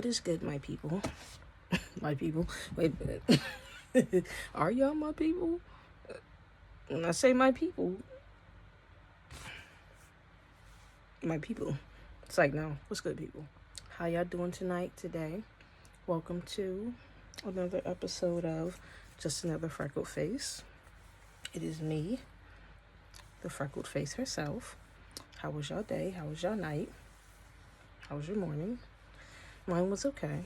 is good, my people? My people? Wait a minute. Are y'all my people? When I say my people, it's like, no, what's good, people? How y'all doing tonight, today? Welcome to another episode of Just Another Freckled Face. It is me, the freckled face herself. How was y'all day? How was y'all night? How was your morning? Mine was okay.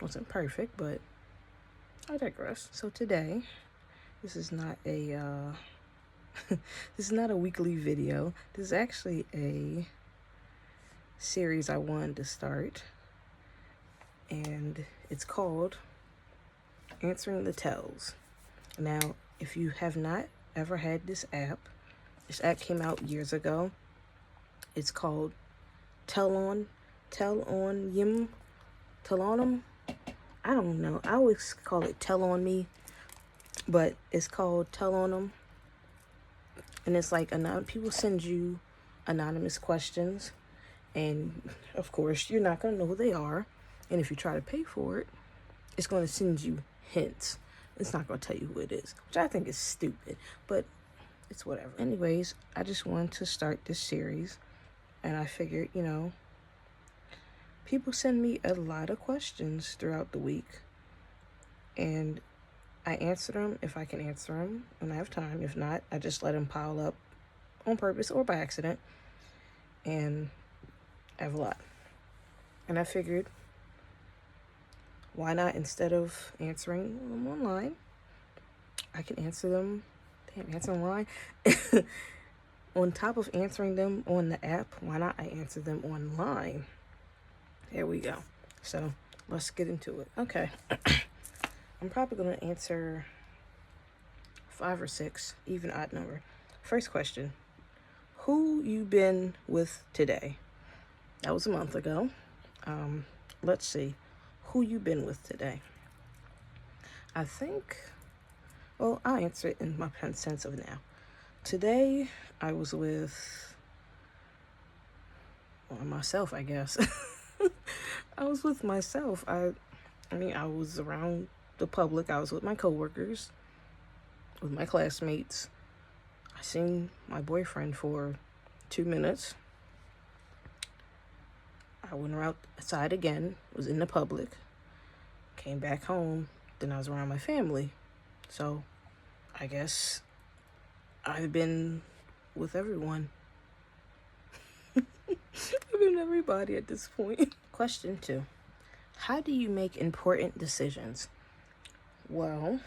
Wasn't perfect, but I digress. So today, this is not a this is not a weekly video. This is actually a series I wanted to start, and it's called Answering the Tells. Now, if you have not ever had this app came out years ago. It's called Tell On Yim. I don't know. I always call it Tell On Me, but it's called Tell On 'em. And it's like people send you anonymous questions, and of course you're not gonna know who they are. And if you try to pay for it, it's gonna send you hints. It's not gonna tell you who it is, which I think is stupid, but it's whatever. Anyways, I just wanted to start this series, and I figured, people send me a lot of questions throughout the week, and I answer them if I can answer them when I have time. If not, I just let them pile up on purpose or by accident, and I have a lot. And I figured, why not, instead of answering them online, I can answer them, online. On top of answering them on the app, why not I answer them online? There we go. So let's get into it. Okay. I'm probably going to answer 5 or 6, even odd number. First question. Who you been with today? That was a month ago. Let's see. Who you been with today? I think, well, I'll answer it in my sense of now. Today, I was with myself, I guess. I was with myself. I was around the public. I was with my coworkers, with my classmates. I seen my boyfriend for 2 minutes. I went outside again, was in the public, came back home, then I was around my family. So I guess I've been with everyone. I've been everybody at this point. Question 2. How do you make important decisions? Well,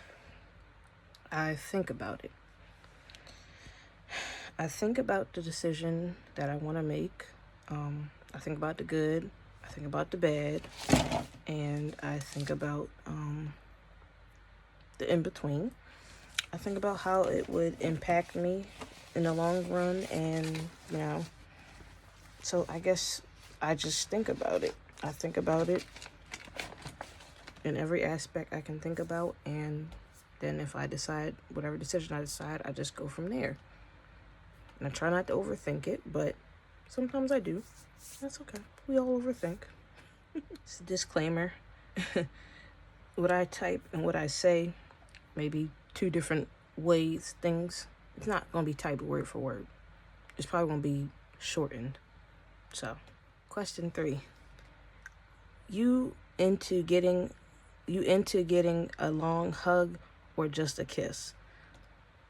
I think about it. I think about the decision that I want to make. I think about the good. I think about the bad. And I think about the in-between. I think about how it would impact me in the long run, and, so I guess I just think about it. I think about it in every aspect I can think about, and then if I decide, whatever decision I decide, I just go from there. And I try not to overthink it, but sometimes I do. That's okay. We all overthink. It's a disclaimer. What I type and what I say, maybe 2 different ways, things. It's not going to be typed word for word. It's probably going to be shortened. So, question 3. You into getting a long hug or just a kiss?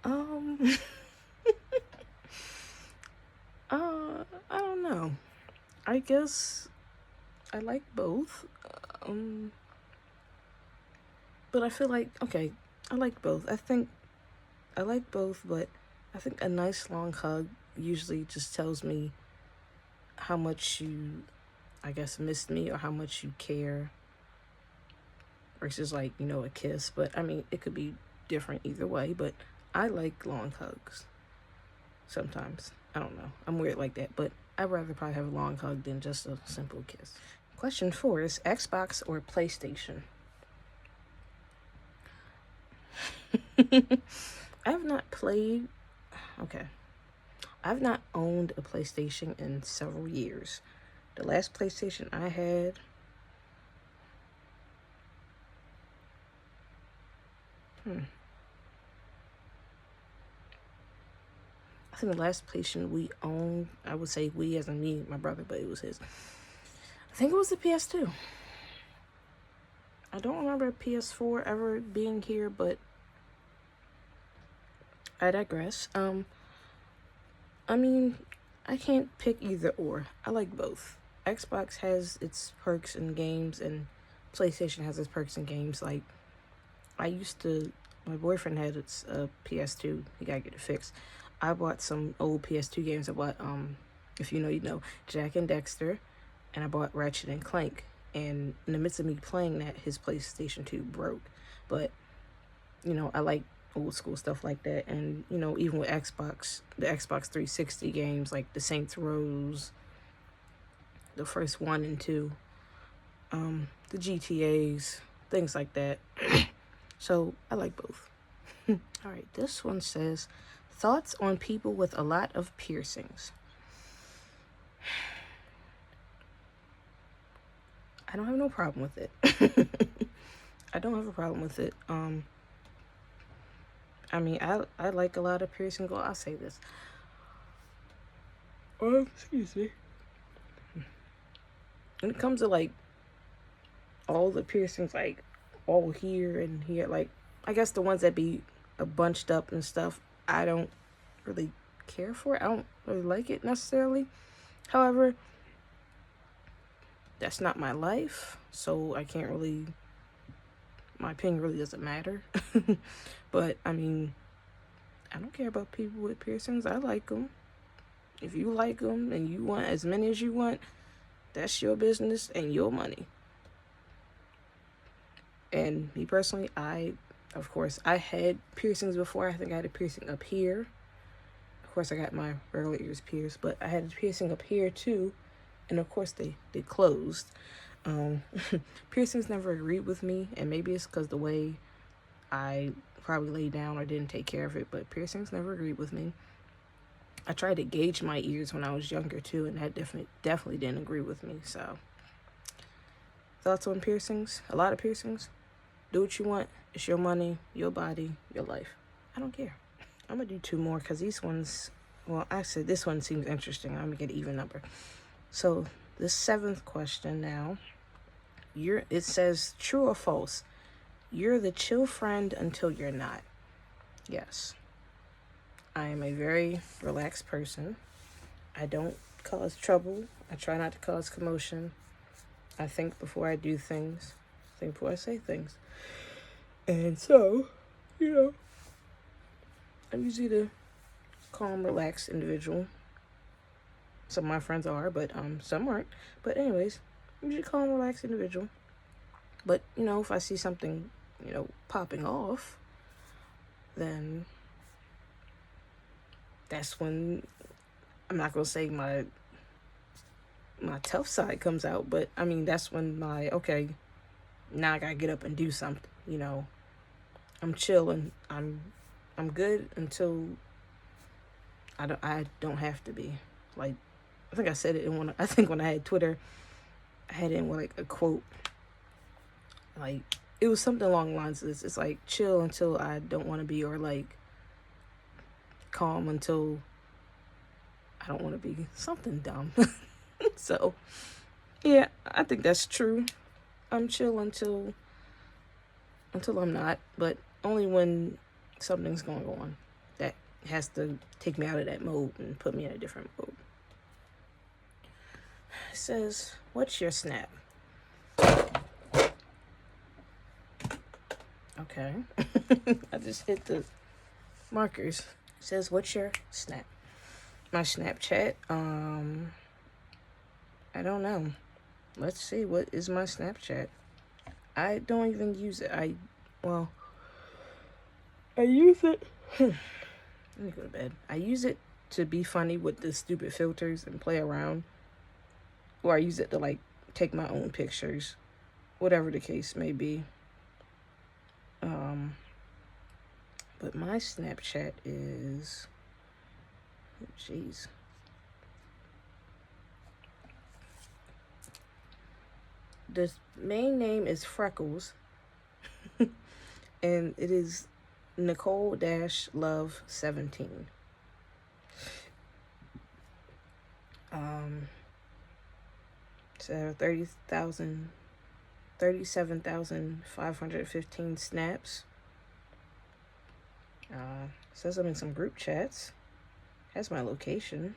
I don't know. I guess I like both. But I feel like, okay, I like both. I like both, but I think a nice long hug usually just tells me how much you, I guess, missed me, or how much you care, versus like, a kiss. But it could be different either way, but I like long hugs sometimes. I don't know. I'm weird like that, but I'd rather probably have a long hug than just a simple kiss. Question 4 is Xbox or PlayStation? I've not owned a PlayStation in several years. The last PlayStation I had I think the last PlayStation we owned, I would say we as in me, my brother, but it was his. I think it was the PS2. I don't remember PS4 ever being here, but I digress. I mean, I can't pick either or. I like both. Xbox has its perks and games, and PlayStation has its perks and games. Like, my boyfriend had its PS2. He gotta get it fixed. I bought some old PS2 games. I bought, if you know, you know, Jack and Dexter, and I bought Ratchet and Clank. And in the midst of me playing that, his PlayStation 2 broke. But, you know, I like old school stuff like that. And, you know, even with Xbox, the Xbox 360 games, like the Saints Rows, the first 1 and 2, the GTAs, things like that. So I like both. All right, this one says, thoughts on people with a lot of piercings. I don't have no problem with it. I don't have a problem with it. I mean, I like a lot of piercing. Well, I'll say this. Oh, excuse me. When it comes to like all the piercings, like all here and here, like I guess the ones that be bunched up and stuff, I don't really care for it. I don't really like it necessarily. However, that's not my life, so I can't really. My opinion really doesn't matter. But I mean, I don't care about people with piercings. I like them. If you like them and you want as many as you want, that's your business and your money. And me personally, of course, I had piercings before. I think I had a piercing up here. Of course, I got my regular ears pierced, but I had a piercing up here too. And of course, they closed. Piercings never agreed with me, and maybe it's because the way I probably laid down or didn't take care of it, but piercings never agreed with me. I tried to gauge my ears when I was younger too, and that definitely didn't agree with me. So, thoughts on piercings? A lot of piercings. Do what you want. It's your money, your body, your life. I don't care. I'm gonna do 2 more because these ones. Well, actually, this one seems interesting. I'm gonna get an even number. So, the 7th question now. It says true or false. You're the chill friend until you're not. Yes. I am a very relaxed person. I don't cause trouble. I try not to cause commotion. I think before I do things. Think before I say things. And so, you know, I'm usually the calm, relaxed individual. Some of my friends are, but some aren't. But anyways, I'm usually a calm, relaxed individual. But, you know, if I see something, you know, popping off, then that's when, I'm not going to say my tough side comes out, but I mean, that's when okay, now I got to get up and do something, you know. I'm chilling. I'm good until I don't have to be. Like, I think I said it in I think when I had Twitter, I had it in like a quote. Like, it was something along the lines of this. It's like, chill until I don't want to be, or like, calm until I don't want to be. Something dumb. So, yeah, I think that's true. I'm chill until I'm not, but only when something's going on that has to take me out of that mode and put me in a different mode. It says, what's your snap? Okay. I just hit the markers. It says, what's your snap? My Snapchat, I don't know. Let's see, what is my Snapchat? I don't even use it. I use it. Let me go to bed. I use it to be funny with the stupid filters and play around. Or I use it to, like, take my own pictures. Whatever the case may be. But my Snapchat is... Jeez. The main name is Freckles. And it is Nicole-Love17. So 37,515 snaps. Says I'm in some group chats. Has my location.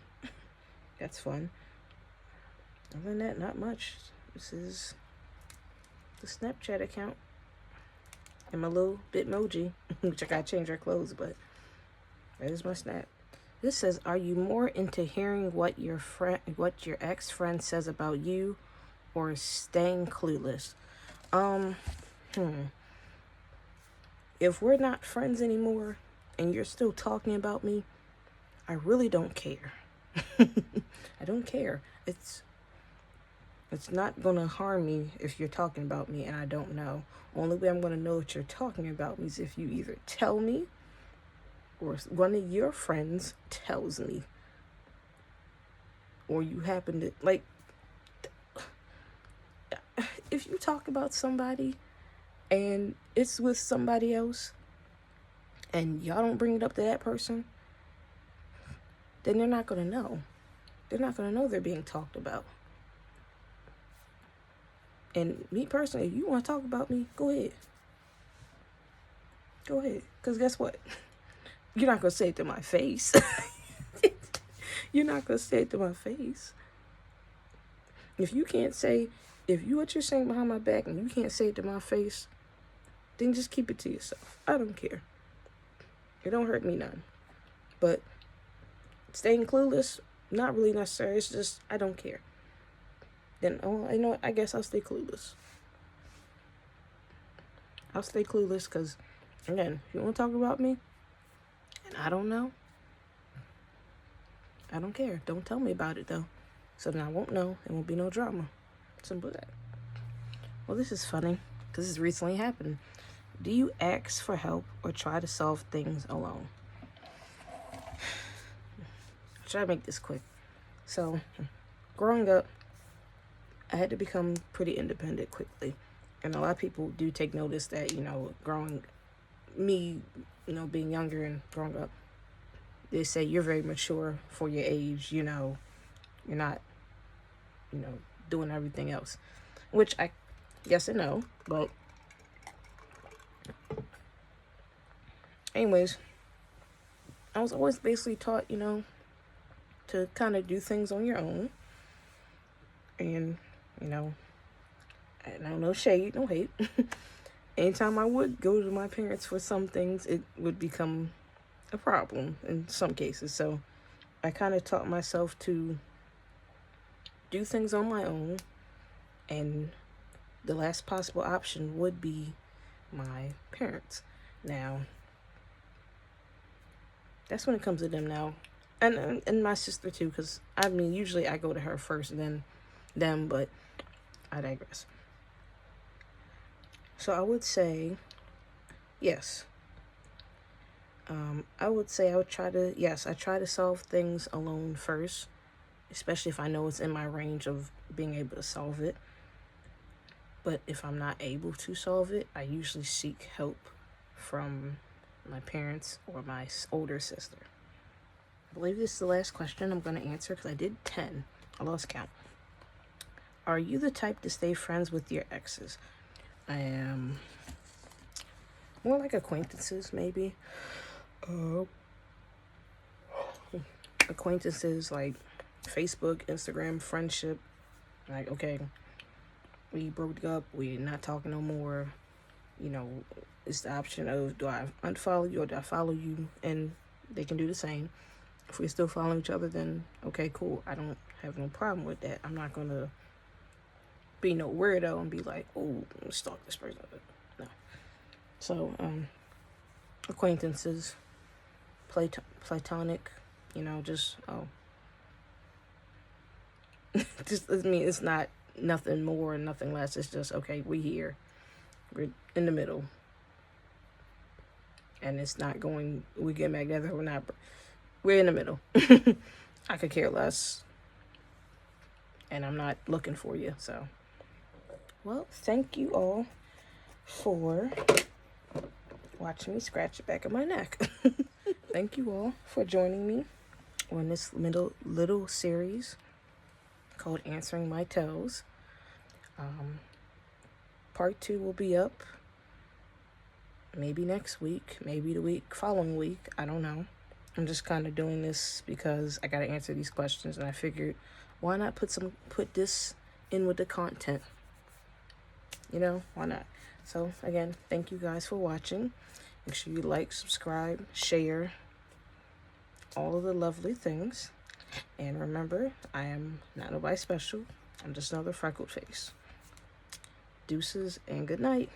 That's fun. Other than that, not much. This is the Snapchat account. And my little Bitmoji, which I gotta change our clothes, but that is my Snap. This says, are you more into hearing what your ex-friend says about you, or staying clueless? If we're not friends anymore and you're still talking about me, I really don't care. I don't care. It's not gonna harm me if you're talking about me and I don't know. Only way I'm gonna know that you're talking about me is if you either tell me or one of your friends tells me, or you happen to, like, if you talk about somebody and it's with somebody else and y'all don't bring it up to that person, then they're not gonna know. They're not gonna know they're being talked about. And me personally, if you want to talk about me, go ahead. Go ahead. Because guess what? You're not going to say it to my face. You're not going to say it to my face. If you can't say, what you're saying behind my back and you can't say it to my face, then just keep it to yourself. I don't care. It don't hurt me none. But staying clueless, not really necessary. It's just, I don't care. Then, I guess I'll stay clueless. I'll stay clueless because, again, if you want to talk about me and I don't know, I don't care. Don't tell me about it, though. So then I won't know. There won't be no drama. Simple as that. Well, this is funny because this recently happened. Do you ask for help or try to solve things alone? I'll try to make this quick. So, growing up, I had to become pretty independent quickly. And a lot of people do take notice that, being younger and growing up, they say you're very mature for your age, you're not, doing everything else. Which I guess I know, but anyways, I was always basically taught, to kind of do things on your own. And, I don't know, shade, no hate. Anytime I would go to my parents for some things, it would become a problem in some cases. So I kind of taught myself to do things on my own. And the last possible option would be my parents. Now, that's when it comes to them now. And my sister too, because usually I go to her first, then them, but I digress. So I would say yes. I would say I try to solve things alone first, especially if I know it's in my range of being able to solve it. But if I'm not able to solve it, I usually seek help from my parents or my older sister. I believe this is the last question I'm going to answer because I did 10. I lost count. Are you the type to stay friends with your exes? I am more like acquaintances, maybe. Acquaintances like Facebook, Instagram, friendship. Like, okay, we broke up, we're not talking no more. It's the option of, do I unfollow you or do I follow you? And they can do the same. If we're still following each other, then okay, cool. I don't have no problem with that. I'm not gonna be no weirdo and be like, oh, stalk this person. No. So, acquaintances, platonic, just it's not nothing more and nothing less. It's just, okay, we're here. We're in the middle. And it's not going, we get back together, we're in the middle. I could care less. And I'm not looking for you, so. Well, thank you all for watch me scratch the back of my neck. Thank you all for joining me on this little series called Answering My Tells. Part 2 will be up maybe next week, maybe the following week. I don't know. I'm just kind of doing this because I got to answer these questions, and I figured, why not put this in with the content? You know, why not? So again, thank you guys for watching. Make sure you like, subscribe, share, all of the lovely things. And remember, I am not nobody special. I'm just another freckled face. Deuces and good night.